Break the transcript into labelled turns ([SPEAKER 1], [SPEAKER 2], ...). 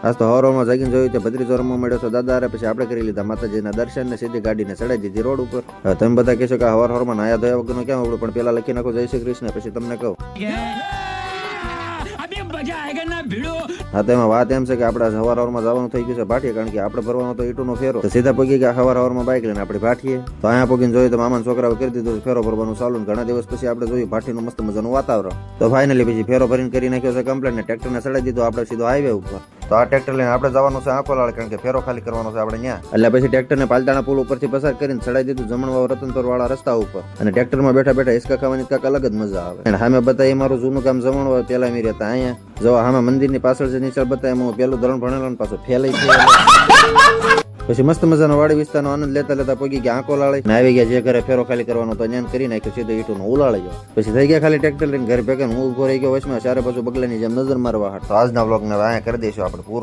[SPEAKER 1] આજ તો હવારમાં જાગીને જોયું કે ભત્રીજો રમવા મળ્યો તો દાદા હારે, પછી આપણે કરી લીધા માતાજીના દર્શન ને સીધી ગાડીને ચડાવી દીધી રોડ ઉપર. હવે તમે બધા કહેશો કે હવારમાં નાયા ધોયા વગરનું ક્યાં આવડું, પણ પેલા લખી નાખો જય શ્રી કૃષ્ણ, પછી તમને કહું. હા, તો એમાં વાત એમ છે કે આપણે હવારમાં જવાનું થઈ ગયું છે ભાટીએ, કારણ કે આપણે ભરવાનો તો ઈટુનો ફેરો. તો સીધા પગી ગયા હવારમાં બાઇક લઈને આપણે ભાટીએ. તો અહીંયા પગીને જોયું તો મામાના છોકરાઓ કરી દીધું ફેરો ભરવાનું ચાલુ. ઘણા દિવસ પછી આપણે જોયું ભાટીનું મસ્ત મજાનું વાતાવરણ. તો ફાઇનલી પછી ફેરો ભરીને કરી નાખ્યો છે કમ્પ્લેટ ને ટ્રેક્ટરને ચડાવી દીધું આપણે સીધો હાઈવે ઉપર. તો આ ટ્રેક્ટર લઈને આપણે જવાનું છે આંકોલાળ, કારણ કે ફેરો ખાલી કરવાનો છે આપણે ત્યાં. એટલે પછી ટ્રેક્ટરને પાલતાણા પુલ ઉપરથી પસાર કરીને ચડાવી દીધું જમણવાવ રતનપર વાળા રસ્તા ઉપર. અને ટ્રેક્ટરમાં બેઠા બેઠા હિસકા ખાવાની કાંક અલગ જ મજા આવે. અને સામે બતાવી મારું જૂનું કામ જમણવાવ પેલા મી રહેતા. અહીંયા જો સામે મંદિરની પાછળ જે નીચળ બતાવે હું પેલું ધોરણ ભણેલો ને પાછો ફેલાઈ છે. પછી મસ્ત મજાનો વાડી વિસ્તારનો આનંદ લેતા લેતા પગી ગયા આંકોલાળી ને આવી ગયા જે ઘરે ફેરો ખાલી કરવાનો તો જ્ઞાન કરી નાખ્યો સીધો ઈટુનો ઉલાળી ગયો. પછી થઈ ગયા ખાલી ટ્રેક્ટર લઈને ઘરે ભેગા. હું ઉભો રહી ગયો વચમાં ચારે બાજુ બગલાની જેમ નજર મારવા હાટ. તો આજના વ્લોગને અહીંયા કરી દઈશું આપણે પૂરો.